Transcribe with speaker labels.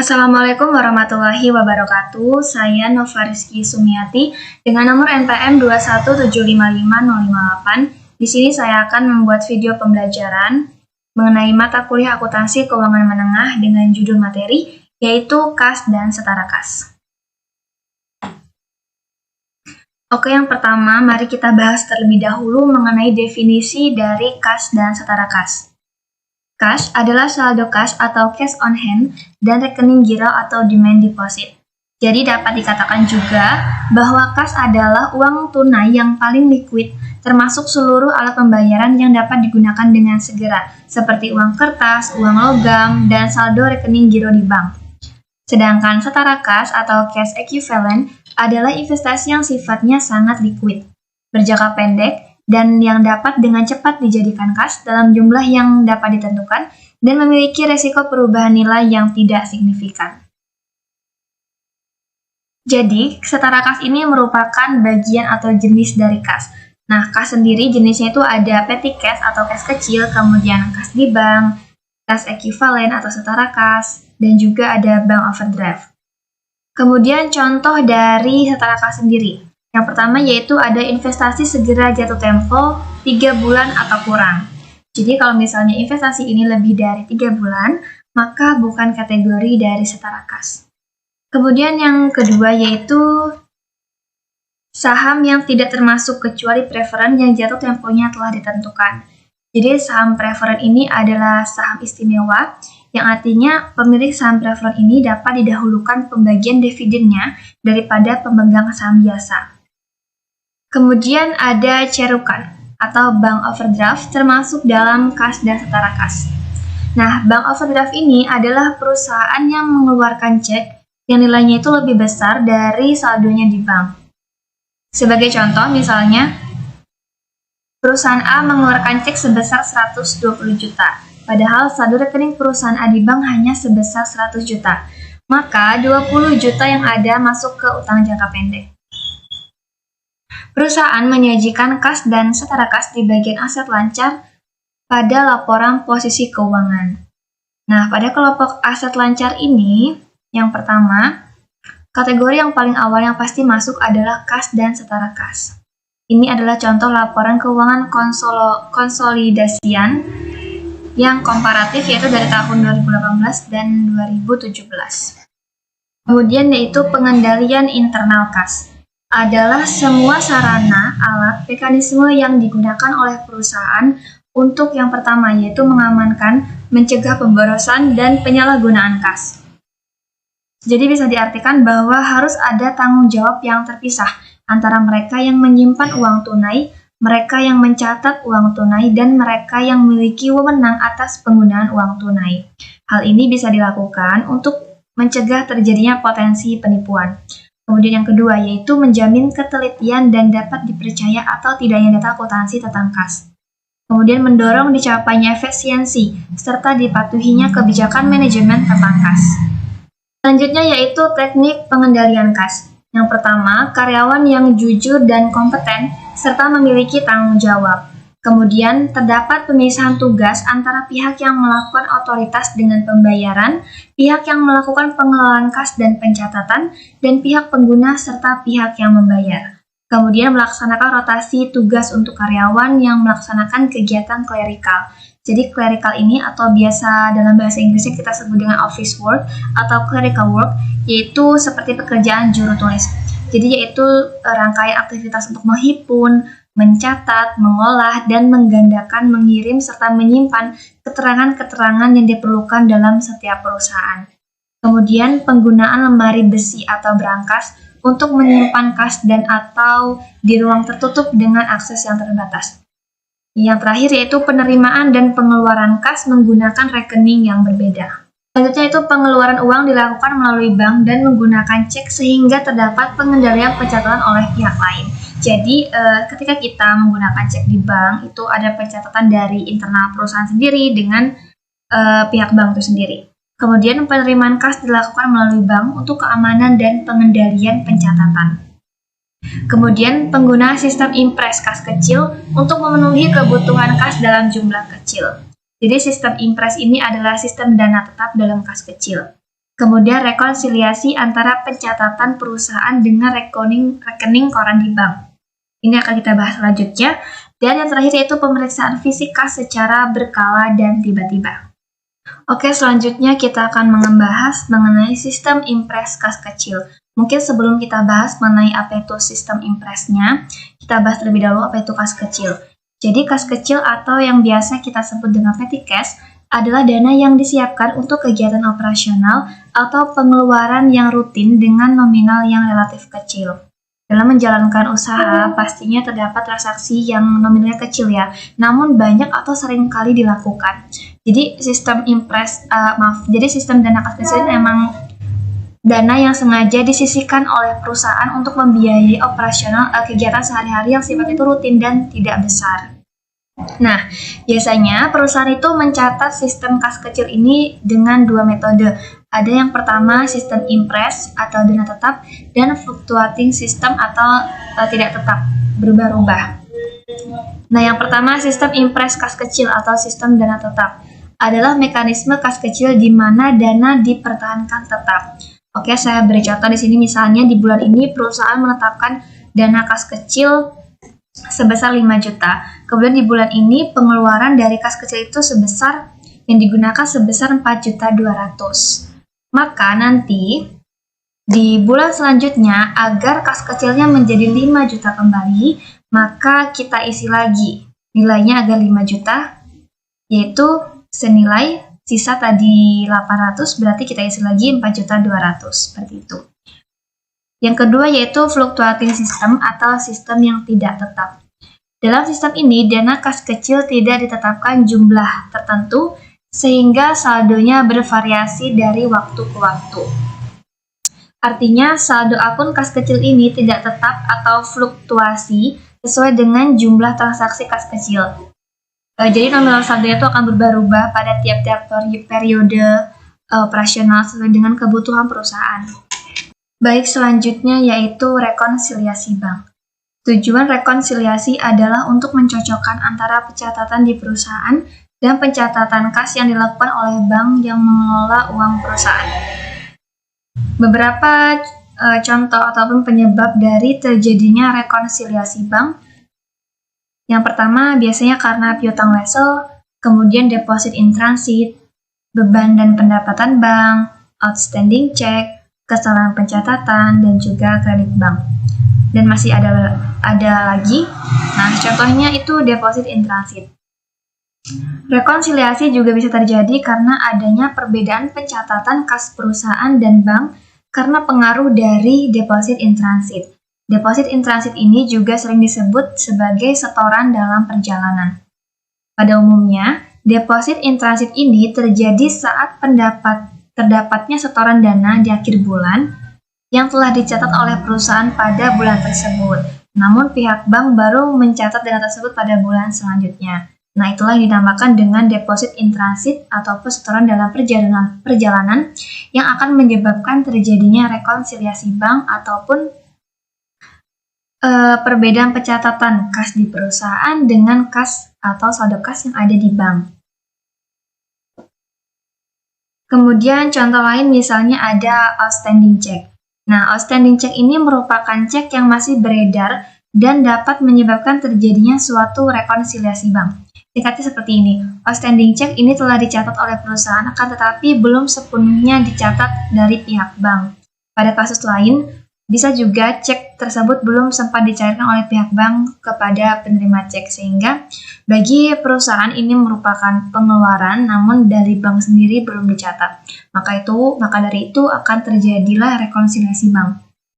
Speaker 1: Assalamualaikum warahmatullahi wabarakatuh. Saya Nova Rizky Sumiati dengan nomor NPM 217555058. Di sini saya akan membuat video pembelajaran mengenai mata kuliah akuntansi keuangan menengah dengan judul materi yaitu kas dan setara kas. Oke, yang pertama mari kita bahas terlebih dahulu mengenai definisi dari kas dan setara kas. Cash adalah saldo kas atau cash on hand dan rekening giro atau demand deposit. Jadi dapat dikatakan juga bahwa kas adalah uang tunai yang paling liquid, termasuk seluruh alat pembayaran yang dapat digunakan dengan segera, seperti uang kertas, uang logam, dan saldo rekening giro di bank. Sedangkan setara kas atau cash equivalent adalah investasi yang sifatnya sangat liquid, berjangka pendek, dan yang dapat dengan cepat dijadikan kas dalam jumlah yang dapat ditentukan dan memiliki resiko perubahan nilai yang tidak signifikan. Jadi, setara kas ini merupakan bagian atau jenis dari kas. Nah, kas sendiri jenisnya itu ada petty cash atau kas kecil, kemudian kas di bank, kas ekuivalen atau setara kas, dan juga ada bank overdraft. Kemudian contoh dari setara kas sendiri. Yang pertama yaitu ada investasi segera jatuh tempo 3 bulan atau kurang. Jadi kalau misalnya investasi ini lebih dari 3 bulan, maka bukan kategori dari setara kas. Kemudian yang kedua yaitu saham yang tidak termasuk kecuali preferen yang jatuh temponya telah ditentukan. Jadi saham preferen ini adalah saham istimewa, yang artinya pemilik saham preferen ini dapat didahulukan pembagian dividennya daripada pemegang saham biasa. Kemudian ada cerukan atau bank overdraft termasuk dalam kas dan setara kas. Nah, bank overdraft ini adalah perusahaan yang mengeluarkan cek yang nilainya itu lebih besar dari saldonya di bank. Sebagai contoh misalnya, perusahaan A mengeluarkan cek sebesar 120 juta, padahal saldo rekening perusahaan A di bank hanya sebesar 100 juta. Maka 20 juta yang ada masuk ke utang jangka pendek. Perusahaan menyajikan kas dan setara kas di bagian aset lancar pada laporan posisi keuangan. Nah, pada kelompok aset lancar ini, yang pertama, kategori yang paling awal yang pasti masuk adalah kas dan setara kas. Ini adalah contoh laporan keuangan konsolidasian yang komparatif yaitu dari tahun 2018 dan 2017. Kemudian yaitu pengendalian internal kas. Adalah semua sarana, alat, mekanisme yang digunakan oleh perusahaan untuk yang pertama yaitu mengamankan, mencegah pemborosan, dan penyalahgunaan kas. Jadi bisa diartikan bahwa harus ada tanggung jawab yang terpisah antara mereka yang menyimpan uang tunai, mereka yang mencatat uang tunai, dan mereka yang memiliki wewenang atas penggunaan uang tunai. Hal ini bisa dilakukan untuk mencegah terjadinya potensi penipuan. Kemudian yang kedua yaitu menjamin ketelitian dan dapat dipercaya atau tidaknya data akuntansi tentang kas. Kemudian mendorong dicapainya efisiensi serta dipatuhinya kebijakan manajemen tentang kas. Selanjutnya yaitu teknik pengendalian kas. Yang pertama, karyawan yang jujur dan kompeten serta memiliki tanggung jawab. Kemudian terdapat pemisahan tugas antara pihak yang melakukan otoritas dengan pembayaran, pihak yang melakukan pengelolaan kas dan pencatatan, dan pihak pengguna serta pihak yang membayar. Kemudian melaksanakan rotasi tugas untuk karyawan yang melaksanakan kegiatan klerikal. Jadi klerikal ini atau biasa dalam bahasa Inggrisnya kita sebut dengan office work atau clerical work, yaitu seperti pekerjaan juru tulis. Jadi yaitu rangkaian aktivitas untuk menghimpun, mencatat, mengolah, dan menggandakan, mengirim, serta menyimpan keterangan-keterangan yang diperlukan dalam setiap perusahaan. Kemudian penggunaan lemari besi atau brankas untuk menyimpan kas dan atau di ruang tertutup dengan akses yang terbatas. Yang terakhir yaitu penerimaan dan pengeluaran kas menggunakan rekening yang berbeda. Selanjutnya itu pengeluaran uang dilakukan melalui bank dan menggunakan cek sehingga terdapat pengendalian pencatatan oleh pihak lain. Jadi ketika kita menggunakan cek di bank itu ada pencatatan dari internal perusahaan sendiri dengan pihak bank itu sendiri. Kemudian penerimaan kas dilakukan melalui bank untuk keamanan dan pengendalian pencatatan. Kemudian penggunaan sistem impres kas kecil untuk memenuhi kebutuhan kas dalam jumlah kecil. Jadi sistem impres ini adalah sistem dana tetap dalam kas kecil. Kemudian rekonsiliasi antara pencatatan perusahaan dengan rekening koran di bank. Ini akan kita bahas selanjutnya. Dan yang terakhir yaitu pemeriksaan fisik kas secara berkala dan tiba-tiba. Oke, selanjutnya kita akan membahas mengenai sistem impres kas kecil. Mungkin sebelum kita bahas mengenai apa itu sistem impresnya, kita bahas terlebih dahulu apa itu kas kecil. Jadi kas kecil atau yang biasa kita sebut dengan petty cash adalah dana yang disiapkan untuk kegiatan operasional atau pengeluaran yang rutin dengan nominal yang relatif kecil. Dalam menjalankan usaha, pastinya terdapat transaksi yang nominalnya kecil ya, namun banyak atau sering kali dilakukan. Jadi sistem sistem dana kas kecil memang dana yang sengaja disisihkan oleh perusahaan untuk membiayai operasional kegiatan sehari-hari yang sifatnya itu rutin dan tidak besar. Nah, biasanya perusahaan itu mencatat sistem kas kecil ini dengan dua metode. Ada yang pertama sistem impres atau dana tetap dan fluctuating system atau tidak tetap, berubah-ubah. Nah, yang pertama sistem impres kas kecil atau sistem dana tetap adalah mekanisme kas kecil di mana dana dipertahankan tetap. Oke, saya beri contoh di sini misalnya di bulan ini perusahaan menetapkan dana kas kecil sebesar 5 juta. Kemudian di bulan ini pengeluaran dari kas kecil itu yang digunakan sebesar 4.200.000. Maka nanti di bulan selanjutnya agar kas kecilnya menjadi 5 juta kembali, maka kita isi lagi nilainya agar 5 juta, yaitu senilai sisa tadi 800, berarti kita isi lagi 4.200.000, seperti itu. Yang kedua yaitu fluctuating system atau sistem yang tidak tetap. Dalam sistem ini, dana kas kecil tidak ditetapkan jumlah tertentu sehingga saldonya bervariasi dari waktu ke waktu. Artinya, saldo akun kas kecil ini tidak tetap atau fluktuasi sesuai dengan jumlah transaksi kas kecil. Jadi nominal saldo itu akan berubah-ubah pada tiap-tiap periode operasional sesuai dengan kebutuhan perusahaan. Baik, selanjutnya yaitu rekonsiliasi bank. Tujuan rekonsiliasi adalah untuk mencocokkan antara pencatatan di perusahaan dan pencatatan kas yang dilakukan oleh bank yang mengelola uang perusahaan. Beberapa contoh ataupun penyebab dari terjadinya rekonsiliasi bank. Yang pertama biasanya karena piutang wesel, kemudian deposit in transit, beban dan pendapatan bank, outstanding check, kesalahan pencatatan, dan juga kredit bank. Dan masih ada lagi. Nah, contohnya itu deposit in transit. Rekonsiliasi juga bisa terjadi karena adanya perbedaan pencatatan kas perusahaan dan bank karena pengaruh dari deposit in transit. Deposit in transit ini juga sering disebut sebagai setoran dalam perjalanan. Pada umumnya, deposit in transit ini terjadi saat terdapatnya setoran dana di akhir bulan yang telah dicatat oleh perusahaan pada bulan tersebut. Namun pihak bank baru mencatat dana tersebut pada bulan selanjutnya. Nah, itulah yang dinamakan dengan deposit in transit ataupun setoran dalam perjalanan yang akan menyebabkan terjadinya rekonsiliasi bank ataupun perbedaan pencatatan kas di perusahaan dengan kas atau saldo kas yang ada di bank. Kemudian contoh lain misalnya ada outstanding check. Nah, outstanding check ini merupakan cek yang masih beredar dan dapat menyebabkan terjadinya suatu rekonsiliasi bank. Singkatnya seperti ini, outstanding check ini telah dicatat oleh perusahaan akan tetapi belum sepenuhnya dicatat dari pihak bank. Pada kasus lain, bisa juga cek tersebut belum sempat dicairkan oleh pihak bank kepada penerima cek sehingga bagi perusahaan ini merupakan pengeluaran namun dari bank sendiri belum dicatat. Maka dari itu akan terjadilah rekonsiliasi bank.